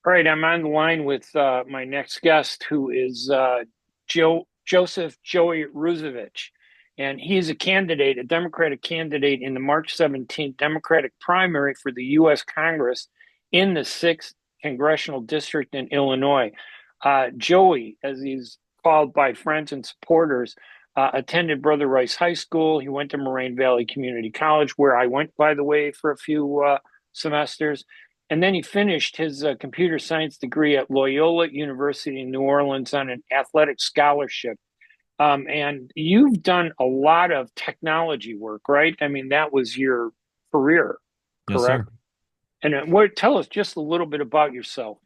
All right, I'm on the line with my next guest, who is Joseph Joey Ruzevich, and he is a Democratic candidate in the March 17th Democratic primary for the U.S. Congress in the 6th Congressional District in Illinois. Joey, as he's called by friends and supporters, attended Brother Rice High School. He went to Moraine Valley Community College, where I went, by the way, for a few semesters. And then he finished his computer science degree at Loyola University in New Orleans on an athletic scholarship. And you've done a lot of technology work, right? I mean, that was your career, Yes, correct? sir. And tell us just a little bit about yourself.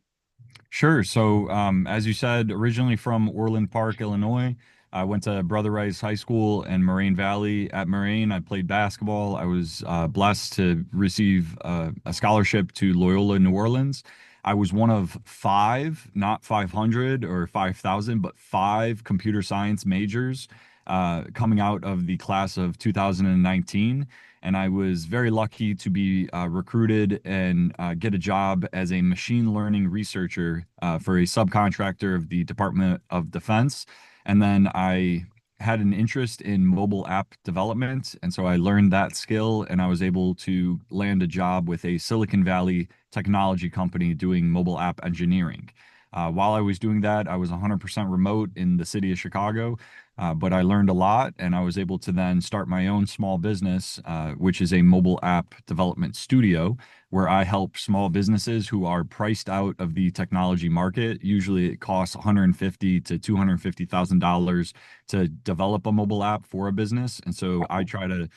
Sure. So, as you said, originally from Orland Park, Illinois, I went to Brother Rice High School in Moraine Valley. At Moraine, I played basketball. I was blessed to receive a scholarship to Loyola New Orleans. I was one of five, not 500 or 5,000, but five computer science majors coming out of the class of 2019. And I was very lucky to be recruited and get a job as a machine learning researcher for a subcontractor of the Department of Defense. And then I had an interest in mobile app development. And so I learned that skill and I was able to land a job with a Silicon Valley technology company doing mobile app engineering. While I was doing that, I was 100% remote in the city of Chicago. But I learned a lot, and I was able to then start my own small business, which is a mobile app development studio, where I help small businesses who are priced out of the technology market. Usually, it costs 150 to $250,000 to develop a mobile app for a business, and so I try to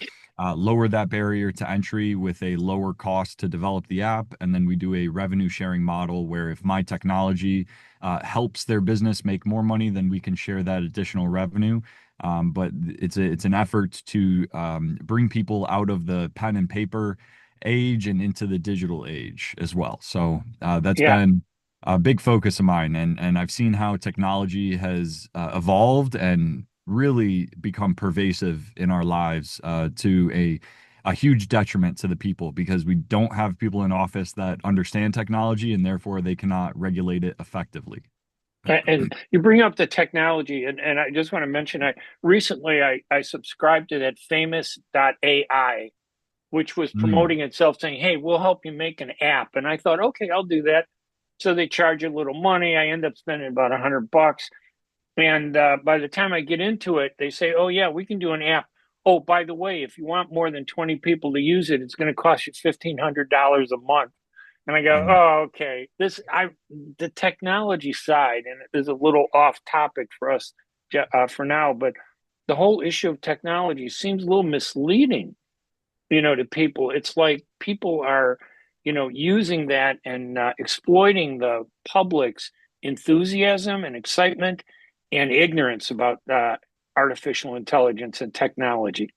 lower that barrier to entry with a lower cost to develop the app, and then we do a revenue sharing model where if my technology helps their business make more money, then we can share that additional revenue. But it's an effort to bring people out of the pen and paper age and into the digital age as well. So that's Yeah. been a big focus of mine, and I've seen how technology has evolved and really become pervasive in our lives to a huge detriment to the people because we don't have people in office that understand technology and therefore they cannot regulate it effectively. And you bring up the technology, and I just want to mention, I subscribed to that famous AI, which was Mm. promoting itself, saying, "Hey, we'll help you make an app." And I thought, okay, I'll do that. So they charge a little money. I end up spending about $100. And by the time I get into it, they say, "Oh yeah, we can do an app. Oh, by the way, if you want more than 20 people to use it, it's going to cost you $1,500 a month." And I go, Mm. "Oh, okay." The technology side, and it is a little off topic for us for now, but the whole issue of technology seems a little misleading, to people. It's like people are, using that and exploiting the public's enthusiasm and excitement and ignorance about artificial intelligence and technology.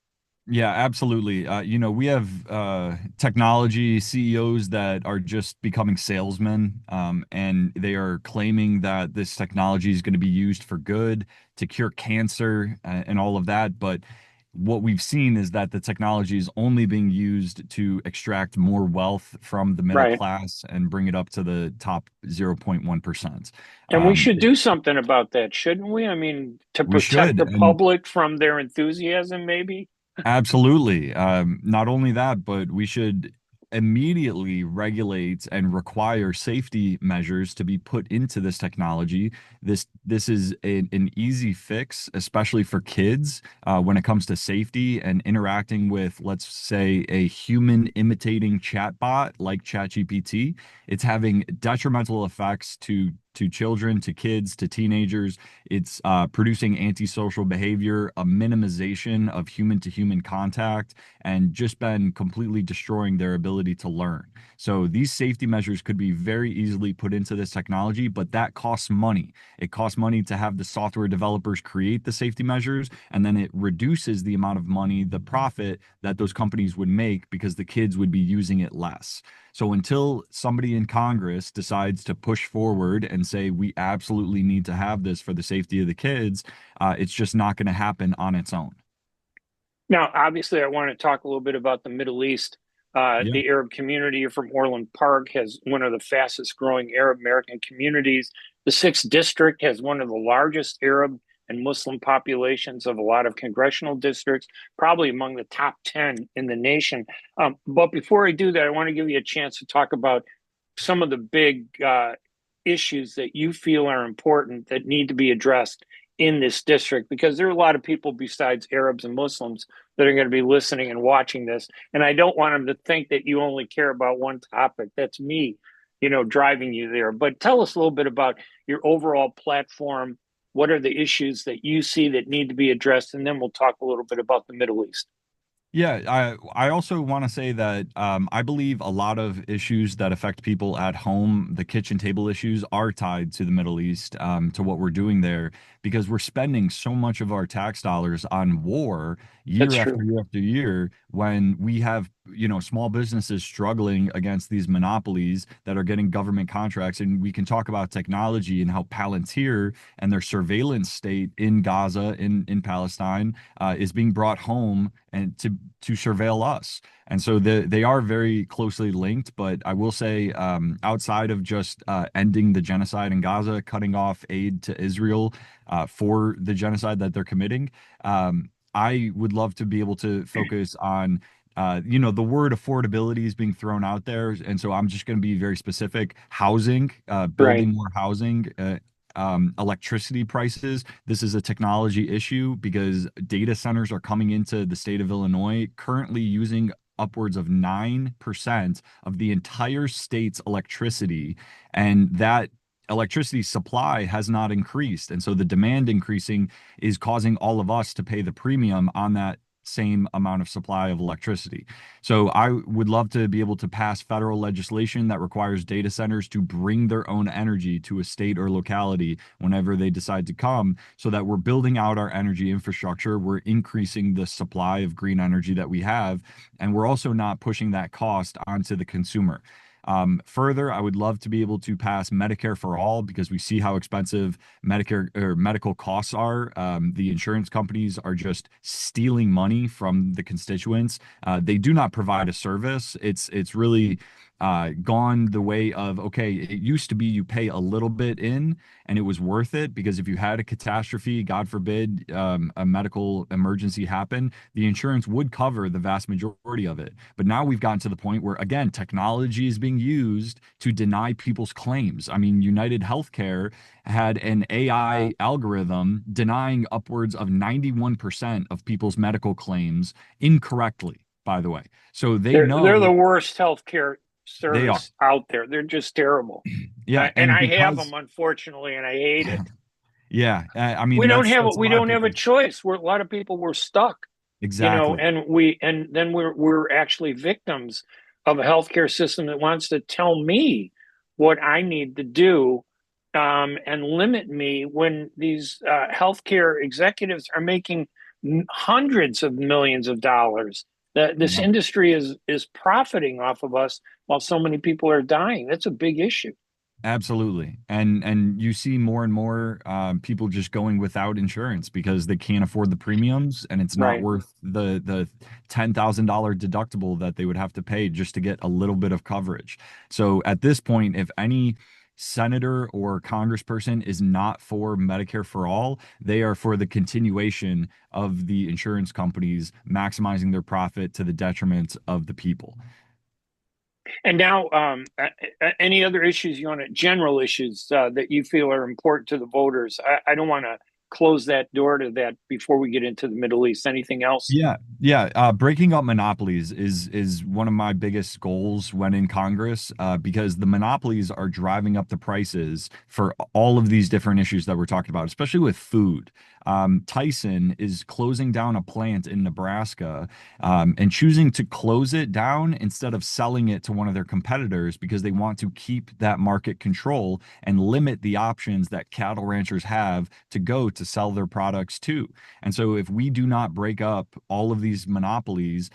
Yeah, absolutely. We have technology CEOs that are just becoming salesmen, and they are claiming that this technology is going to be used for good to cure cancer and all of that. But what we've seen is that the technology is only being used to extract more wealth from the middle Right. class and bring it up to the top 0.1%. And we should It, do something about that, shouldn't we? I mean, to we protect should. the And public from their enthusiasm, maybe. absolutely. Not only that, but we should immediately regulate and require safety measures to be put into this technology. This is an easy fix, especially for kids, when it comes to safety and interacting with, let's say, a human imitating chatbot like ChatGPT. It's having detrimental effects to children, to kids, to teenagers. It's producing antisocial behavior, a minimization of human to human contact, and just been completely destroying their ability to learn. So these safety measures could be very easily put into this technology, but that costs money. It costs money to have the software developers create the safety measures, and then it reduces the amount of money, the profit that those companies would make because the kids would be using it less. So until somebody in Congress decides to push forward and say we absolutely need to have this for the safety of the kids, it's just not going to happen on its own. Now, obviously, I want to talk a little bit about the Middle East. Yeah. The Arab community from Orland Park has one of the fastest growing Arab American communities. The 6th District has one of the largest Arab and Muslim populations of a lot of congressional districts, probably among the top 10 in the nation. But before I do that, I want to give you a chance to talk about some of the big issues that you feel are important that need to be addressed in this district, because there are a lot of people besides Arabs and Muslims that are going to be listening and watching this. And I don't want them to think that you only care about one topic. That's me, driving you there. But tell us a little bit about your overall platform. What are the issues that you see that need to be addressed? And then we'll talk a little bit about the Middle East. Yeah, I also want to say that I believe a lot of issues that affect people at home, the kitchen table issues, are tied to the Middle East, to what we're doing there, because we're spending so much of our tax dollars on war That's year after true. year after year when we have, small businesses struggling against these monopolies that are getting government contracts. And we can talk about technology and how Palantir and their surveillance state in Gaza, in Palestine, is being brought home and to surveil us. And so they are very closely linked. But I will say, outside of just ending the genocide in Gaza, cutting off aid to Israel for the genocide that they're committing, I would love to be able to focus on. The word affordability is being thrown out there. And so I'm just going to be very specific. Housing, Right. building more housing, electricity prices. This is a technology issue because data centers are coming into the state of Illinois, currently using upwards of 9% of the entire state's electricity. And that electricity supply has not increased. And so the demand increasing is causing all of us to pay the premium on that same amount of supply of electricity. So I would love to be able to pass federal legislation that requires data centers to bring their own energy to a state or locality whenever they decide to come, so that we're building out our energy infrastructure, we're increasing the supply of green energy that we have, and we're also not pushing that cost onto the consumer. Further, I would love to be able to pass Medicare for all, because we see how expensive Medicare or medical costs are. The insurance companies are just stealing money from the constituents. They do not provide a service. It's really gone the way of, okay, it used to be you pay a little bit in and it was worth it, because if you had a catastrophe, God forbid, a medical emergency happened, the insurance would cover the vast majority of it. But now we've gotten to the point where, again, technology is being used to deny people's claims. I mean, United Healthcare had an AI algorithm denying upwards of 91% of people's medical claims incorrectly, by the way. So they They're the know worst healthcare they are. service out there. They're just terrible. Yeah. And And I have them, because, unfortunately, and I hate it. yeah, I mean, that's a We lot of don't have a people. choice. A lot of people were stuck, Exactly. and then we're actually victims of a healthcare system that wants to tell me what I need to do, and limit me when these healthcare executives are making hundreds of millions of dollars. That this Yeah. industry is profiting off of us while so many people are dying. That's a big issue. Absolutely. And you see more and more people just going without insurance because they can't afford the premiums, and it's not Right. worth the $10,000 deductible that they would have to pay just to get a little bit of coverage. So at this point, if any senator or congressperson is not for Medicare for all, they are for the continuation of the insurance companies maximizing their profit to the detriment of the people. And now, any other issues you want to, general issues that you feel are important to the voters? I don't want to close that door to that before we get into the Middle East. Anything else? Yeah, yeah. Breaking up monopolies is one of my biggest goals when in Congress, because the monopolies are driving up the prices for all of these different issues that we're talking about, especially with food. Tyson is closing down a plant in Nebraska, and choosing to close it down instead of selling it to one of their competitors, because they want to keep that market control and limit the options that cattle ranchers have to go to sell their products to. And so, if we do not break up all of these monopolies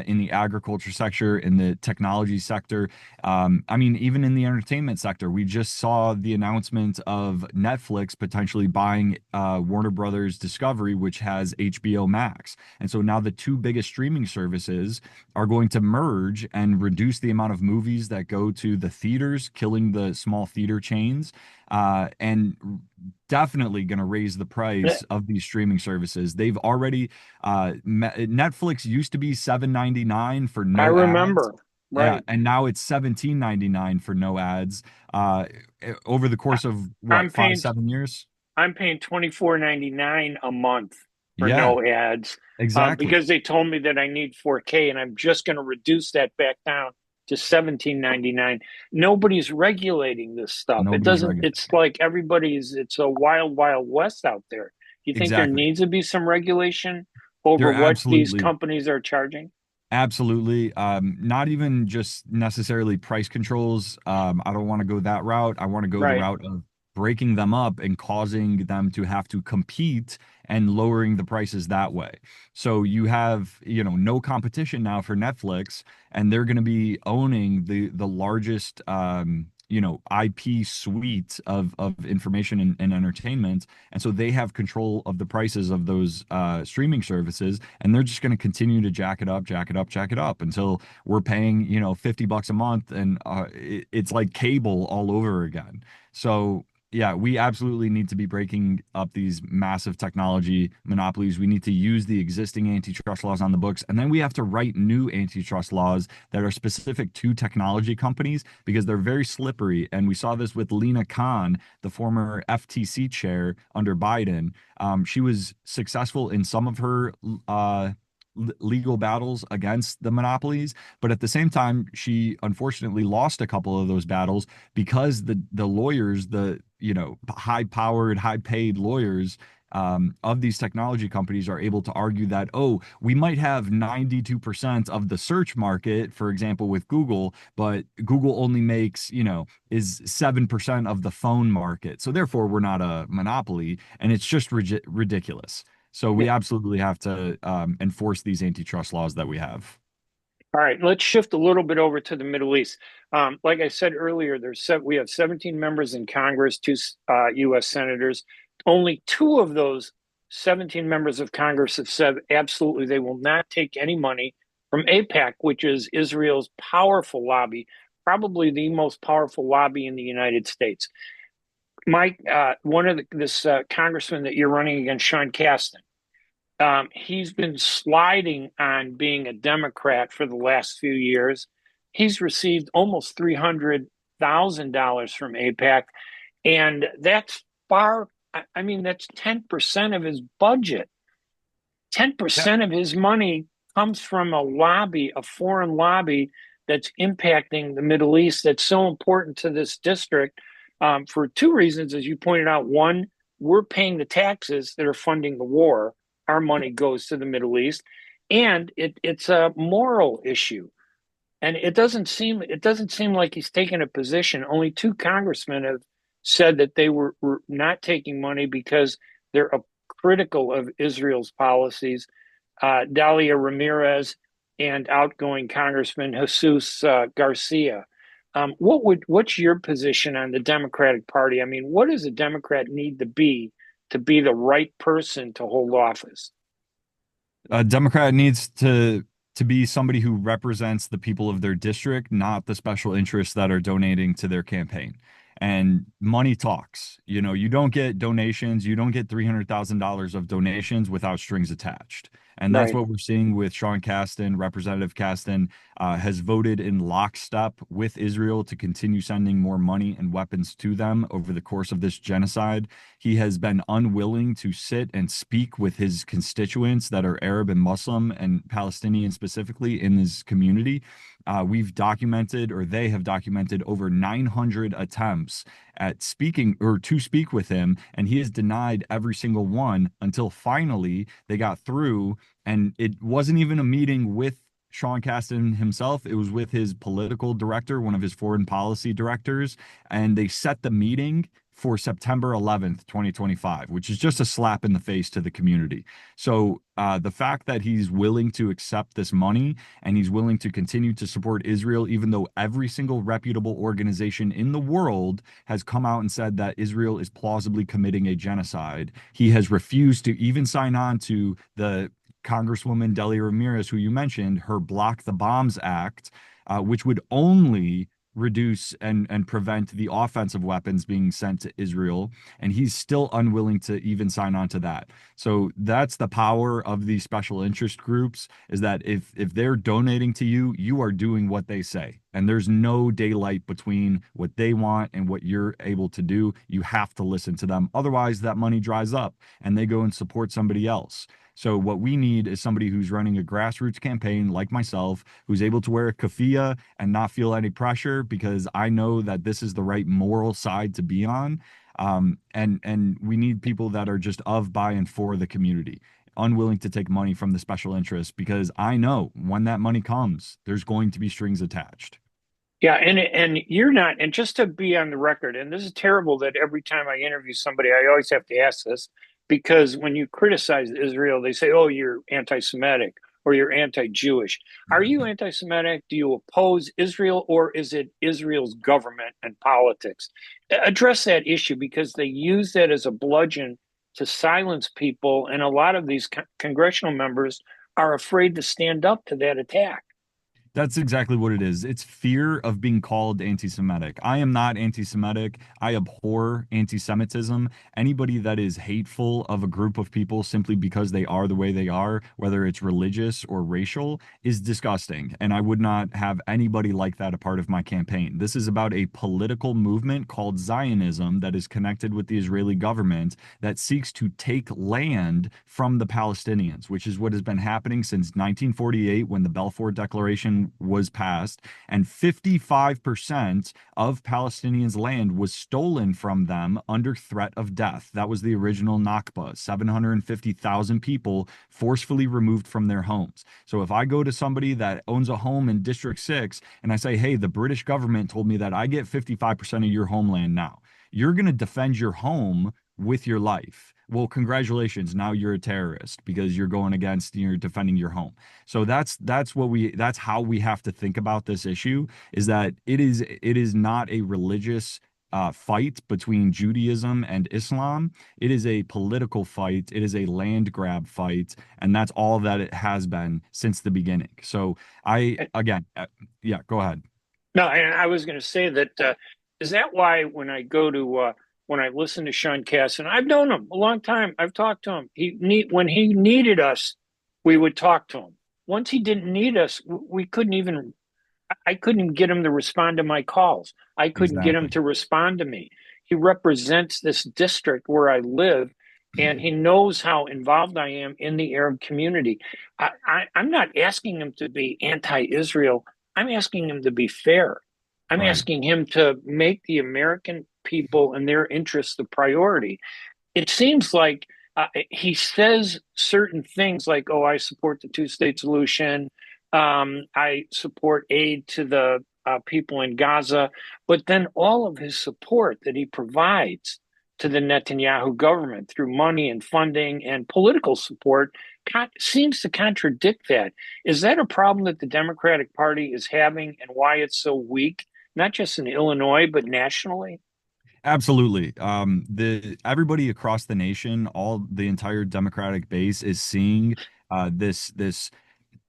in the agriculture sector, in the technology sector, I mean, even in the entertainment sector, we just saw the announcement of Netflix potentially buying Warner Brothers Brothers Discovery, which has HBO Max. And so now the two biggest streaming services are going to merge and reduce the amount of movies that go to the theaters, killing the small theater chains, and definitely going to raise the price of these streaming services. They've already Netflix used to be $7.99 for I no ads. remember. Yeah, Right. and now it's $17.99 for no ads. Uh, over the I, course of what, I'm five, paying 7 years? I'm paying 24.99 a month for Yeah, no ads, exactly. because they told me that I need 4K, and I'm just going to reduce that back down to 17.99. Nobody's regulating this stuff. It Nobody's doesn't. regular. It's like everybody's. It's a wild, wild west out there. Do you think there Exactly. needs to be some regulation over There what these absolutely companies are charging? Absolutely. Not even just necessarily price controls. I don't want to go that route. I want to go the Right. route of breaking them up and causing them to have to compete and lowering the prices that way. So you have, no competition now for Netflix, and they're going to be owning the largest IP suite of information and entertainment. And so they have control of the prices of those streaming services, and they're just going to continue to jack it up, jack it up, jack it up until we're paying, $50 a month, and it's like cable all over again. So yeah, we absolutely need to be breaking up these massive technology monopolies. We need to use the existing antitrust laws on the books, and then we have to write new antitrust laws that are specific to technology companies because they're very slippery. And we saw this with Lena Khan, the former FTC chair under Biden. She was successful in some of her legal battles against the monopolies, but at the same time, she unfortunately lost a couple of those battles because the lawyers, the high-powered, high-paid lawyers of these technology companies are able to argue that, oh, we might have 92% of the search market, for example, with Google, but Google only makes, is 7% of the phone market. So therefore, we're not a monopoly, and it's just ridiculous. So we absolutely have to enforce these antitrust laws that we have. All right, let's shift a little bit over to the Middle East. Like I said earlier, we have 17 members in Congress, two U.S. senators. Only two of those 17 members of Congress have said absolutely they will not take any money from AIPAC, which is Israel's powerful lobby, probably the most powerful lobby in the United States. Mike, one of this congressman that you're running against, Sean Casten, he's been sliding on being a Democrat for the last few years. He's received almost $300,000 from AIPAC, and that's far. I mean, that's 10% of his budget. Yeah. 10% of his money comes from a lobby, a foreign lobby that's impacting the Middle East. That's so important to this district for two reasons, as you pointed out. One, we're paying the taxes that are funding the war. Our money goes to the Middle East, and it's a moral issue. And it doesn't seem like he's taken a position. Only two congressmen have said that they were not taking money because they're critical of Israel's policies. Dalia Ramirez and outgoing Congressman Jesus Garcia. What's your position on the Democratic Party? I mean, what does a Democrat need to be the right person to hold office? A Democrat needs to be somebody who represents the people of their district, not the special interests that are donating to their campaign. And money talks. You don't get donations, you don't get $300,000 of donations without strings attached. And that's Right. what we're seeing with Sean Casten. Representative Casten has voted in lockstep with Israel to continue sending more money and weapons to them over the course of this genocide. He has been unwilling to sit and speak with his constituents that are Arab and Muslim and Palestinian specifically in his community. We've documented, or they have documented, over 900 attempts at speaking or to speak with him, and he has denied every single one until finally they got through. And it wasn't even a meeting with Sean Casten himself. It was with his political director, one of his foreign policy directors, and they set the meeting for September 11th, 2025, which is just a slap in the face to the community. So the fact that he's willing to accept this money and he's willing to continue to support Israel, even though every single reputable organization in the world has come out and said that Israel is plausibly committing a genocide, he has refused to even sign on to the Congresswoman Delia Ramirez, who you mentioned, her Block the Bombs Act, which would only reduce and prevent the offensive weapons being sent to Israel. And he's still unwilling to even sign on to that. So that's the power of these special interest groups, is that if they're donating to you, you are doing what they say. And there's no daylight between what they want and what you're able to do. You have to listen to them. Otherwise, that money dries up and they go and support somebody else. So what we need is somebody who's running a grassroots campaign like myself, who's able to wear a keffiyeh and not feel any pressure, because I know that this is the right moral side to be on. And we need people that are just of, by, and for the community, unwilling to take money from the special interests, because I know when that money comes, there's going to be strings attached. Yeah, and you're not, and just to be on the record, and this is terrible that every time I interview somebody, I always have to ask this, because when you criticize Israel, they say, "Oh, you're anti-Semitic or you're anti-Jewish." Are you anti-Semitic? Do you oppose Israel, or is it Israel's government and politics? Address that issue, because they use that as a bludgeon to silence people, and a lot of these congressional members are afraid to stand up to that attack. That's exactly what it is. It's fear of being called anti-Semitic. I am not anti-Semitic. I abhor anti-Semitism. Anybody that is hateful of a group of people simply because they are the way they are, whether it's religious or racial, is disgusting. And I would not have anybody like that a part of my campaign. This is about a political movement called Zionism that is connected with the Israeli government that seeks to take land from the Palestinians, which is what has been happening since 1948, when the Balfour Declaration was passed, and 55% of Palestinians' land was stolen from them under threat of death. That was the original Nakba, 750,000 people forcefully removed from their homes. So if I go to somebody that owns a home in District 6 and I say, "Hey, the British government told me that I get 55% of your homeland now," you're going to defend your home with your life. Well, congratulations. Now you're a terrorist because you're defending your home. So that's how we have to think about this issue, is that it is not a religious fight between Judaism and Islam. It is a political fight. It is a land grab fight, and that's all that it has been since the beginning. So again, yeah, go ahead. No, and I was going to say that is that why when I go to when I listen to Sean Casten, I've known him a long time. I've talked to him. When he needed us, we would talk to him. Once he didn't need us, we couldn't even. I couldn't get him to respond to my calls. I couldn't get him Exactly. to respond to me. He represents this district where I live, and he knows how involved I am in the Arab community. I'm not asking him to be anti-Israel. I'm asking him to be fair. I'm Right. asking him to make the American people and their interests the priority. It seems like he says certain things like, "Oh, I support the two-state solution. I support aid to the people in Gaza." But then all of his support that he provides to the Netanyahu government through money and funding and political support seems to contradict that. Is that a problem that the Democratic Party is having, and why it's so weak, not just in Illinois, but nationally? Absolutely. The everybody across the nation, all the entire Democratic base is seeing this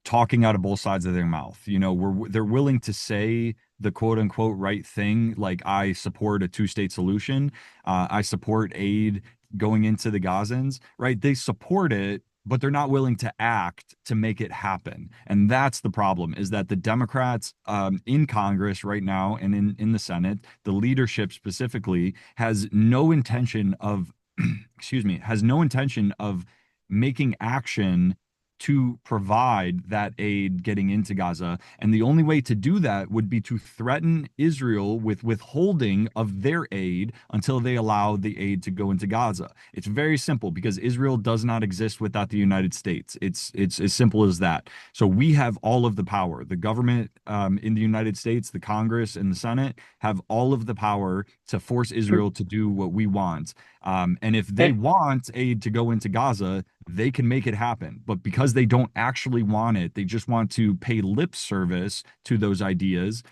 talking out of both sides of their mouth. They're willing to say the quote unquote right thing, like, I support a two-state solution, I support aid going into the Gazans, right? They support it, but they're not willing to act to make it happen. And that's the problem, is that the Democrats in Congress right now and in the Senate, the leadership specifically, has no intention of, excuse me, has no intention of making action to provide that aid getting into Gaza. And the only way to do that would be to threaten Israel with withholding of their aid until they allow the aid to go into Gaza. It's very simple because Israel does not exist without the United States. It's as simple as that. So we have all of the power. The government in the United States, the Congress and the Senate have all of the power to force Israel to do what we want. And if they And want aid to go into Gaza, they can make it happen. But because they don't actually want it, they just want to pay lip service to those ideas.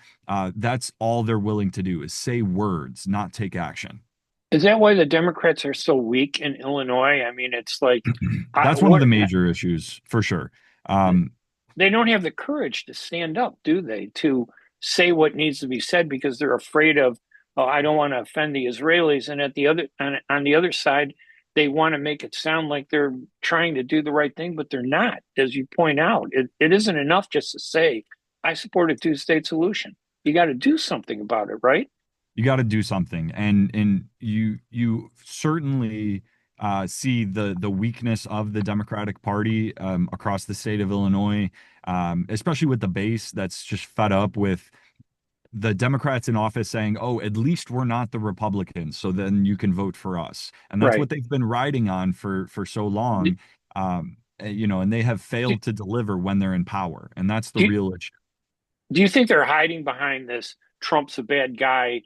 That's all they're willing to do is say words, not take action. is that why the Democrats are so weak in Illinois? I mean, it's like, That's one of what the major issues for sure. Um, they don't have the courage to stand up, do they? To say what needs to be said because they're afraid of, oh, I don't want to offend the Israelis. And at the other on the other side, they want to make it sound like they're trying to do the right thing, but they're not. As you point out, it isn't enough just to say, I support a two-state solution. You got to do something about it, right? you got to do something, and you certainly see the weakness of the Democratic Party across the state of Illinois, especially with the base that's just fed up with the Democrats in office saying, "Oh, at least we're not the Republicans, so then you can vote for us." And that's Right. what they've been riding on for so long, and they have Do, failed to deliver when they're in power, and that's the do, real issue. do you think they're hiding behind this Trump's a bad guy?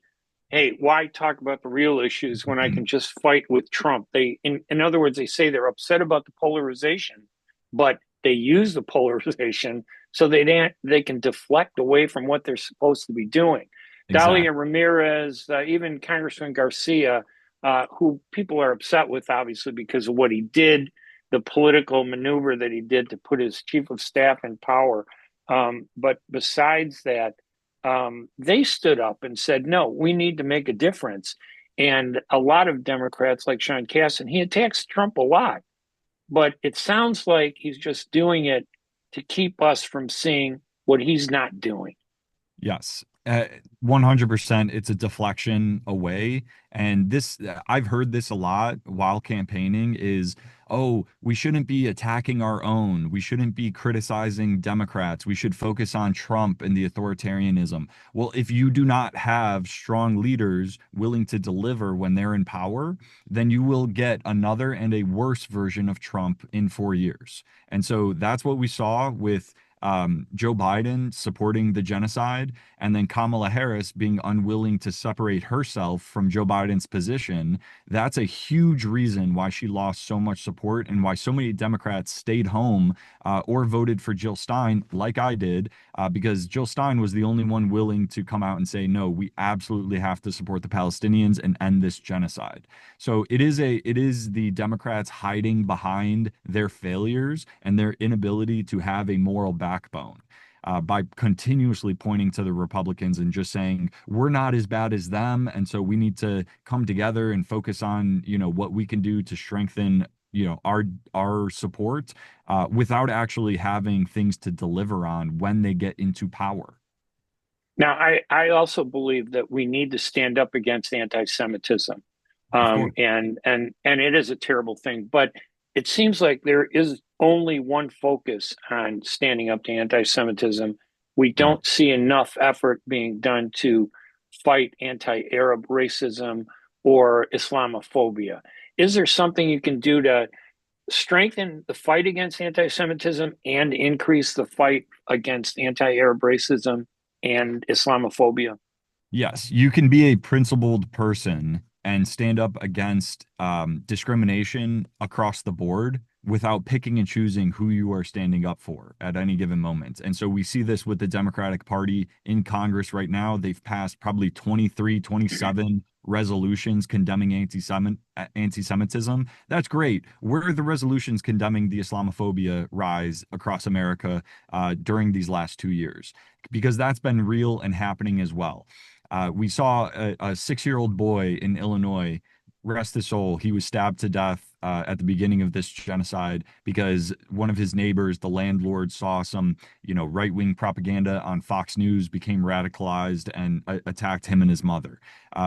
Hey, why talk about the real issues when I can just fight with Trump? In other words, they say they're upset about the polarization, but they use the polarization so they can deflect away from what they're supposed to be doing. Dalia Exactly. Ramirez, even Congressman Garcia, who people are upset with, obviously, because of what he did, the political maneuver that he did to put his chief of staff in power. But besides that, they stood up and said, no, we need to make a difference. And a lot of Democrats, like Sean Casten, he attacks Trump a lot, but it sounds like he's just doing it to keep us from seeing what he's not doing. Yes. 100%. It's a deflection away. And I've heard this a lot while campaigning is, oh, we shouldn't be attacking our own. We shouldn't be criticizing Democrats. We should focus on Trump and the authoritarianism. Well, if you do not have strong leaders willing to deliver when they're in power, then you will get another and a worse version of Trump in 4 years. And so that's what we saw with Joe Biden supporting the genocide, and then Kamala Harris being unwilling to separate herself from Joe Biden's position. That's a huge reason why she lost so much support and why so many Democrats stayed home or voted for Jill Stein, like I did, because Jill Stein was the only one willing to come out and say, no, we absolutely have to support the Palestinians and end this genocide. So it is the Democrats hiding behind their failures and their inability to have a moral backbone. By continuously pointing to the Republicans and just saying we're not as bad as them, and so we need to come together and focus on what we can do to strengthen our support without actually having things to deliver on when they get into power. Now, I also believe that we need to stand up against anti-Semitism, Of course. and it is a terrible thing. But it seems like there is only one focus on standing up to anti-Semitism. We Yeah. don't see enough effort being done to fight anti-Arab racism or Islamophobia. Is there something you can do to strengthen the fight against anti-Semitism and increase the fight against anti-Arab racism and Islamophobia? Yes, you can be a principled person and stand up against discrimination across the board without picking and choosing who you are standing up for at any given moment. And so we see this with the Democratic Party in Congress right now. They've passed probably 23, 27 resolutions condemning anti-Semitism. That's great. Where are the resolutions condemning the Islamophobia rise across America during these last 2 years? Because that's been real and happening as well. We saw a 6-year-old boy in Illinois, rest his soul. He was stabbed to death at the beginning of this genocide because one of his neighbors, the landlord, saw some, right-wing propaganda on Fox News, became radicalized, and attacked him and his mother.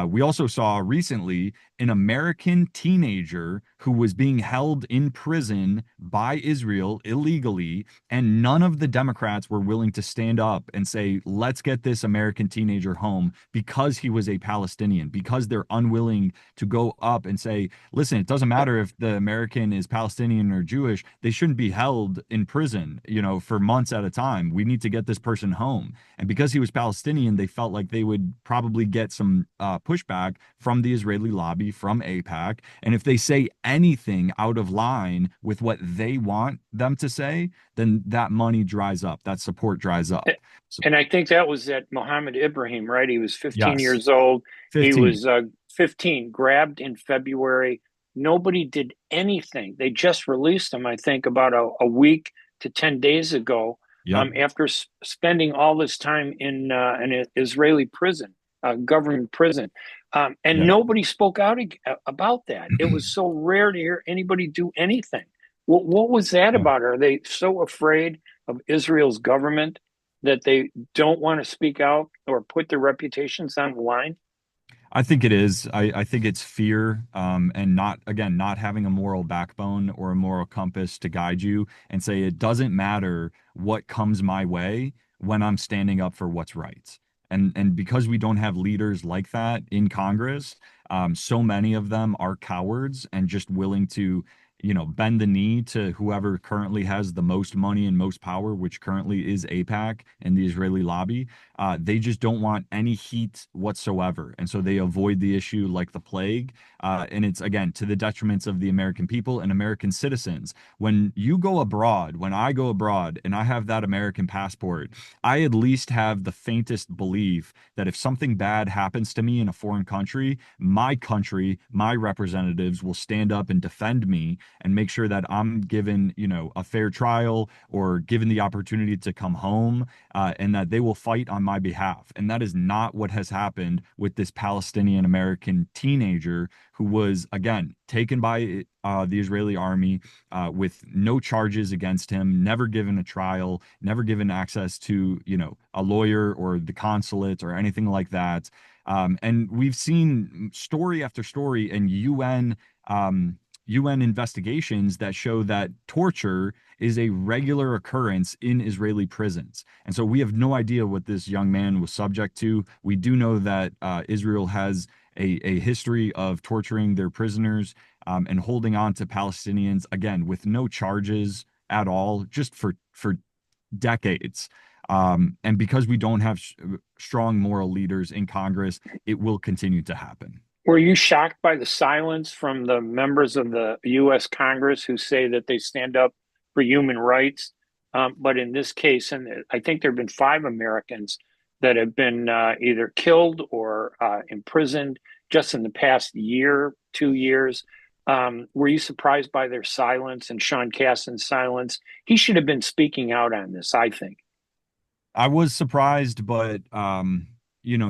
We also saw recently an American teenager who was being held in prison by Israel illegally, and none of the Democrats were willing to stand up and say, let's get this American teenager home because he was a Palestinian, because they're unwilling to go up and say, listen, it doesn't matter if the American is Palestinian or Jewish, they shouldn't be held in prison, for months at a time. We need to get this person home. And because he was Palestinian, they felt like they would probably get some pushback from the Israeli lobby, from AIPAC. And if they say anything out of line with what they want them to say, then that money dries up, that support dries up. So, And I think that was at Mohammed Ibrahim, right? He was 15 yes, years old. He 15. was 15, grabbed in February. Nobody did anything. They just released him, I think, about a week to 10 days ago, Yep. after spending all this time in an Israeli prison, government prison. And Yeah. nobody spoke out about that. It was so rare to hear anybody do anything. What was that Yeah. about? Are they so afraid of Israel's government that they don't want to speak out or put their reputations on the line? I think it is. I think it's fear, and not, again, not having a moral backbone or a moral compass to guide you and say it doesn't matter what comes my way when I'm standing up for what's right. And because we don't have leaders like that in Congress, so many of them are cowards and just willing to, bend the knee to whoever currently has the most money and most power, which currently is AIPAC and the Israeli lobby. They just don't want any heat whatsoever. And so they avoid the issue like the plague. And it's, again, to the detriments of the American people and American citizens. When you go abroad, when I go abroad and I have that American passport, I at least have the faintest belief that if something bad happens to me in a foreign country, my representatives will stand up and defend me and make sure that I'm given, a fair trial or given the opportunity to come home, and that they will fight on my behalf. And that is not what has happened with this Palestinian American teenager who was, again, taken by the Israeli army with no charges against him, never given a trial, never given access to, a lawyer or the consulate or anything like that. And we've seen story after story in UN investigations that show that torture is a regular occurrence in Israeli prisons. And so we have no idea what this young man was subject to. We do know that Israel has a history of torturing their prisoners, and holding on to Palestinians, again, with no charges at all, just for decades. And because we don't have strong moral leaders in Congress, it will continue to happen. Were you shocked by the silence from the members of the U.S. Congress who say that they stand up for human rights? But in this case, and I think there have been 5 Americans that have been either killed or imprisoned just in the past year, 2 years. Were you surprised by their silence and Sean Casten's silence? He should have been speaking out on this, I think. I was surprised, but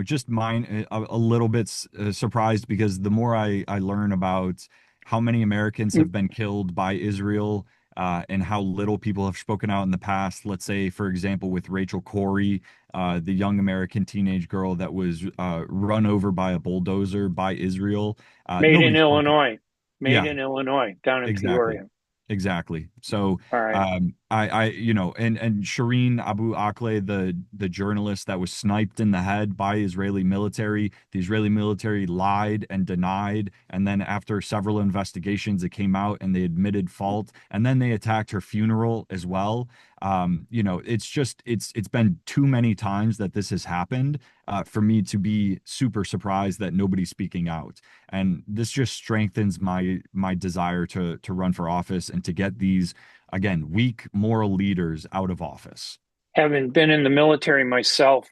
just a little bit surprised because the more I learn about how many Americans have been killed by Israel, and how little people have spoken out in the past. Let's say, for example, with Rachel Corrie, the young American teenage girl that was run over by a bulldozer by Israel. Made in Nobody spoke. Illinois, made Yeah, in Illinois, down in exactly. Peoria. Exactly. So, All right. and Shireen Abu Akleh, the journalist that was sniped in the head by Israeli military, the Israeli military lied and denied, and then after several investigations, it came out and they admitted fault, and then they attacked her funeral as well. It's been too many times that this has happened, for me to be super surprised that nobody's speaking out. And this just strengthens my desire to run for office and to get these, again, weak moral leaders out of office. Having been in the military myself,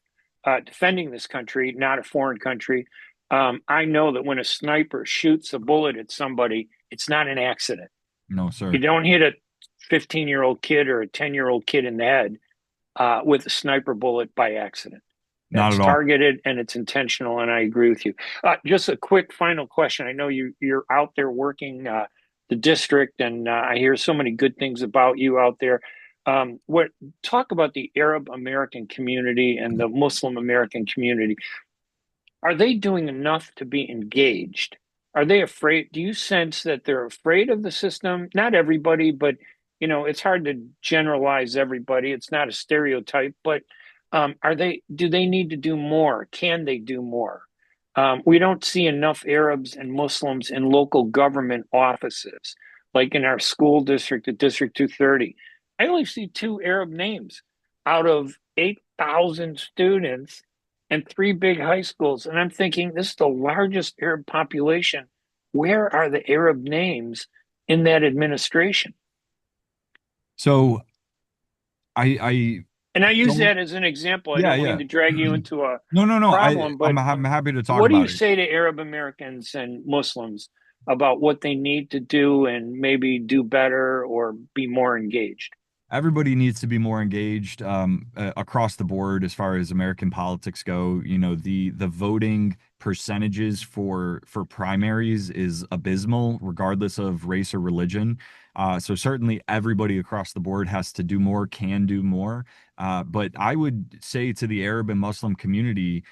defending this country, not a foreign country, I know that when a sniper shoots a bullet at somebody, it's not an accident. No, You sir. don't hit a 15-year-old kid or a 10-year-old kid in the head with a sniper bullet by accident. Not That's at all. targeted and it's intentional, and I agree with you. Just a quick final question. I know you're out there working the district, and I hear so many good things about you out there. What talk about the Arab American community and the Muslim American community? Are they doing enough to be engaged? Are they afraid? Do you sense that they're afraid of the system? Not everybody, but it's hard to generalize everybody. It's not a stereotype, but do they need to do more? Can they do more? We don't see enough Arabs and Muslims in local government offices, like in our school district at District 230. I only see two Arab names out of 8,000 students and three big high schools. And I'm thinking, this is the largest Arab population. Where are the Arab names in that administration? So I And I use don't. that as an example. I Yeah, don't mean yeah. to drag you into a No, no, no. problem, but I'm happy to talk what do you about it. say to Arab Americans and Muslims about what they need to do and maybe do better or be more engaged? Everybody needs to be more engaged across the board as far as American politics go. You know, the voting percentages for primaries is abysmal, regardless of race or religion. So certainly everybody across the board has to do more, can do more. But I would say to the Arab and Muslim community,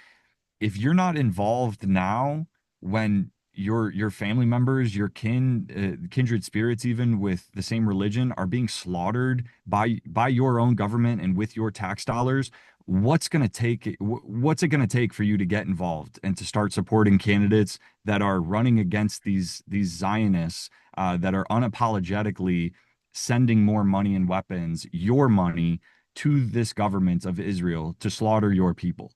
if you're not involved now, when your family members, your kindred spirits, even with the same religion, are being slaughtered by your own government and with your tax dollars, what's it going to take for you to get involved and to start supporting candidates that are running against these Zionists that are unapologetically sending more money and weapons, your money, to this government of Israel to slaughter your people?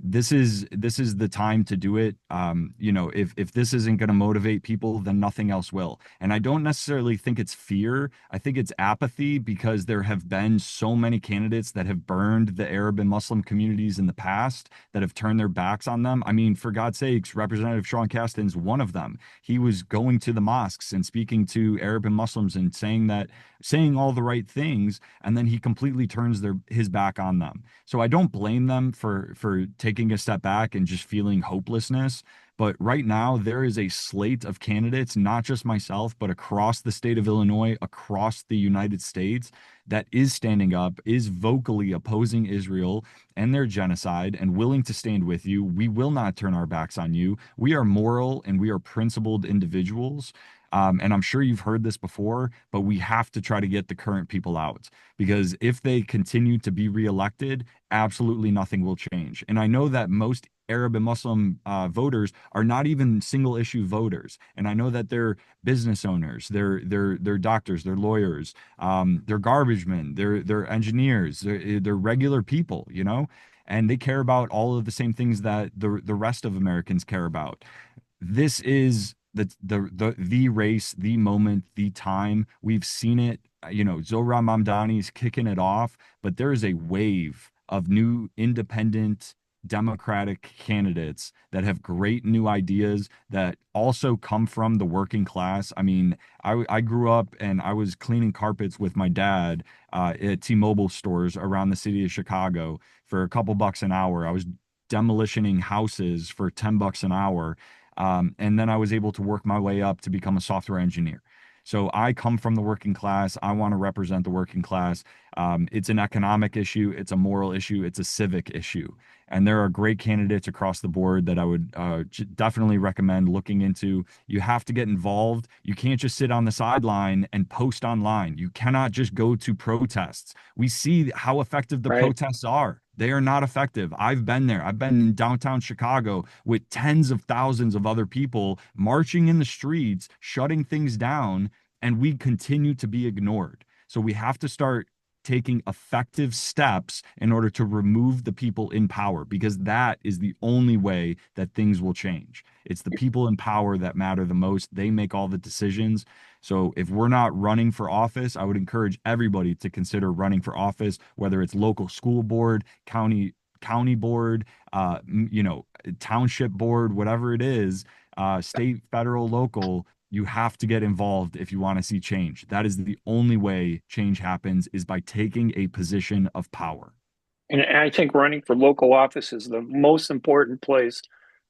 This is the time to do it. If this isn't going to motivate people, then nothing else will. And I don't necessarily think it's fear. I think it's apathy, because there have been so many candidates that have burned the Arab and Muslim communities in the past, that have turned their backs on them. I mean, for God's sakes, Representative Sean Casten's one of them. He was going to the mosques and speaking to Arab and Muslims and saying all the right things, and then he completely turns his back on them. So I don't blame them for taking a step back and just feeling hopelessness. But right now, there is a slate of candidates, not just myself, but across the state of Illinois, across the United States, that is standing up, is vocally opposing Israel and their genocide, and willing to stand with you. We will not turn our backs on you. We are moral and we are principled individuals. And I'm sure you've heard this before, but we have to try to get the current people out, because if they continue to be reelected, absolutely nothing will change. And I know that most Arab and Muslim voters are not even single issue voters, and I know that they're business owners, they're doctors, they're lawyers, they're garbage men, they're engineers, they're regular people, and they care about all of the same things that the rest of Americans care about. This is the race, the moment, the time. We've seen it. Zohran Mamdani's kicking it off, but there is a wave of new independent democratic candidates that have great new ideas that also come from the working class. I mean, I grew up and I was cleaning carpets with my dad at T-Mobile stores around the city of Chicago for a couple bucks an hour. I was demolitioning houses for 10 bucks an hour. And then I was able to work my way up to become a software engineer. So I come from the working class. I want to represent the working class. It's an economic issue. It's a moral issue. It's a civic issue. And there are great candidates across the board that I would definitely recommend looking into. You have to get involved. You can't just sit on the sideline and post online. You cannot just go to protests. We see how effective the Right. protests are. They are not effective. I've been there. I've been in downtown Chicago with tens of thousands of other people marching in the streets, shutting things down, and we continue to be ignored. So we have to start taking effective steps in order to remove the people in power, because that is the only way that things will change. It's the people in power that matter the most. They make all the decisions. So if we're not running for office, I would encourage everybody to consider running for office, whether it's local school board, county board, township board, whatever it is, state, federal, local. You have to get involved if you want to see change. That is the only way change happens, is by taking a position of power. And I think running for local office is the most important place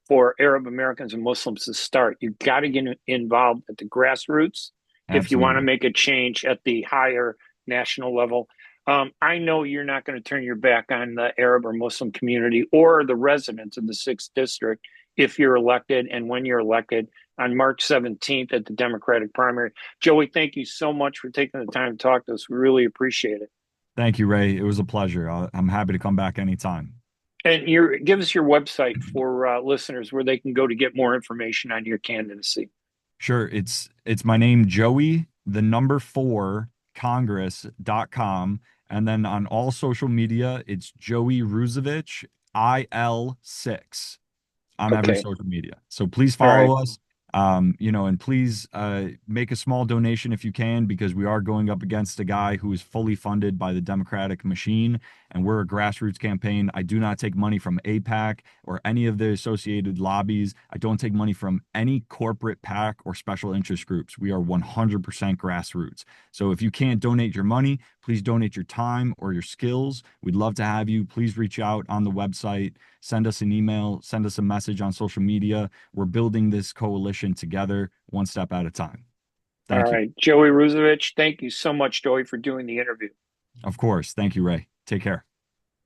for Arab Americans and Muslims to start. You've got to get involved at the grassroots. if you want to Absolutely. make a change at the higher national level. I know you're not going to turn your back on the Arab or Muslim community or the residents of the 6th District if you're elected and when you're elected on March 17th at the Democratic primary. Joey, thank you so much for taking the time to talk to us. We really appreciate it. Thank you, Ray. It was a pleasure. I'm happy to come back anytime. And give us your website for listeners where they can go to get more information on your candidacy. Sure. It's my name, Joey, the number four, Congress.com. And then on all social media, it's Joey Ruzevich, IL6 on every Okay. social media. So please All right. follow us. And please make a small donation if you can, because we are going up against a guy who is fully funded by the Democratic machine, and we're a grassroots campaign. I do not take money from AIPAC or any of the associated lobbies. I don't take money from any corporate PAC or special interest groups. We are 100% grassroots. So if you can't donate your money, please donate your time or your skills. We'd love to have you. Please reach out on the website, send us an email, send us a message on social media. We're building this coalition together, one step at a time. All Thank you. right. Joey Ruzevich, thank you so much, Joey, for doing the interview. Of course. Thank you, Ray. Take care.